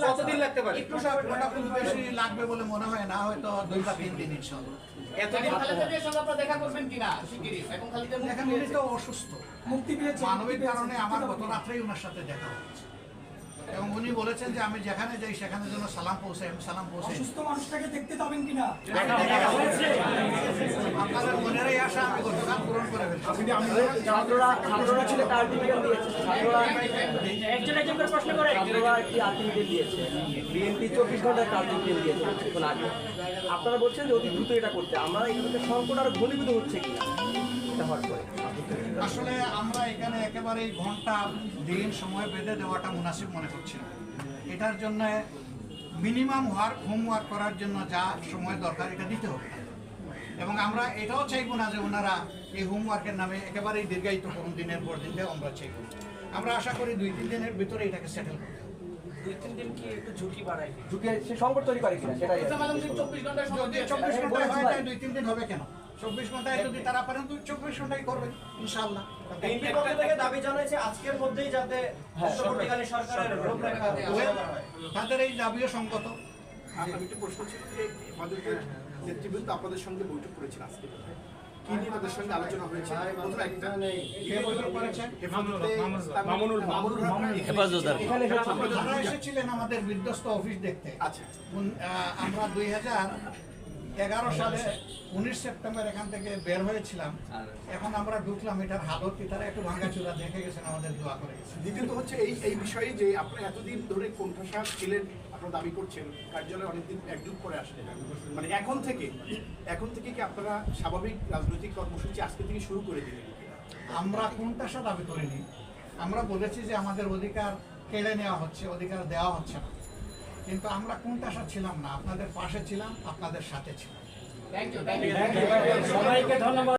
কতদিন লাগতে পারে? একটু ওটা খুব বেশি লাগবে বলে মনে হয় না, হয়তো 2 বা 3 দিন ইনশাআল্লাহ। এতদিন খালেদার সঙ্গে আপনারা দেখা করবেন কিনা শিগগিরই? এখন খালেদার দেখেন উনি তো অসুস্থ, মুক্তি পেয়েছে, মানবিক কারণে আমার গত রাত্রেই ওনার সাথে দেখা হচ্ছে এবং উনি বলেছেন যে আমি যেখানে যাই সেখানে যেন সালাম পৌঁছাই, আমি সালাম পৌঁছাই। অসুস্থ মানুষটাকে দেখতে যাবেন কিনা? আপনাদের মনেরই আশা আমি গতকাল পূরণ করে ফেলছি। ছাত্ররা ছিল আর্টিকেল দিয়েছে, ছাত্ররা একটি আর্টিকেল দিয়েছে, বিএনপি 24 ঘন্টার আর্টিকেল দিয়েছে এখন আগে। আপনারা বলছেন যে অতি দ্রুত এটা করতে, আমরা এগুলোতে সংকট আরো ঘনীভূত হচ্ছে কিনা এটা হওয়ার পরে? আসলে আমরা এখানে একেবারেই ঘন্টা দিন সময় বেঁধে দেওয়াটা মুনাসিব মনে করছি না। এটার জন্য মিনিমাম হোমওয়ার্ক করার জন্য যা সময় দরকার এটা দিতে হবে এবং আমরা এটাও চাইবো না যে ওনারা এই হোমওয়ার্কের নামে একেবারেই দীর্ঘায়িত করুন, দিনের পর দিন আমরা চাইবো। আমরা আশা করি 2-3 দিনের ভিতরে এটাকে সেটেল করতে। 2-3 দিন কি একটু ঝুঁকি বাড়ায়? ঝুঁকি সে সংকট তৈরি করে কিনা সেটাই। 24 ঘন্টার সময় যদি 24 ঘন্টায় হয় তাই 2-3 দিন হবে কেন? 24 ঘন্টায় যদি তারা পারেন 24 ঘন্টায় করবেন ইনশাআল্লাহ। বিএনপির পক্ষ থেকে দাবি জানাইছে আজকের মধ্যেই যাতে অন্তর্বর্তীকালীন সরকারের রূপরেখা ঘোষণা করা হয়। তাদের এই দাবিও সঙ্গত। আমি একটা প্রশ্ন ছিল যে হেফাজতের নেতৃবৃন্দ আপনাদের সঙ্গে বৈঠক করেছেন আজকে, কি নিয়ে তাদের সঙ্গে আলোচনা হয়েছে? প্রথমে একটা কে বৈঠক করেছেন? মামুনুল এখানে যারা এসেছিলেন আমাদের বিধ্বস্ত অফিস দেখতে। আচ্ছা, আমরা 2011 সালে 19 সেপ্টেম্বর এখান থেকে বের হয়েছিলাম। এখন আমরা ঢুকলাম, এটার হালত কি তারা একটু ভাঙাচোরা দেখে গেছেন, আমাদের দোয়া করে গেছেন। দ্বিতীয়ত হচ্ছে এই বিষয়ে যে আপনারা এতদিন ধরে কোণঠাসা ছিলেন, আপনারা দাবি করছেন কার্যালয়ে অনেকদিন একযুগ পরে আসলেন, মানে এখন থেকে কি আপনারা স্বাভাবিক রাজনৈতিক কর্মসূচি আজকে থেকে শুরু করে দিলেন? আমরা কোনটাসা দাবি করিনি, আমরা বলেছি যে আমাদের অধিকার কেড়ে নেওয়া হচ্ছে, অধিকার দেওয়া হচ্ছে না, কিন্তু আমরা কোনটাসা ছিলাম না, আপনাদের পাশে ছিলাম, আপনাদের সাথে ছিলাম। Thank you. সবাইকে ধন্যবাদ।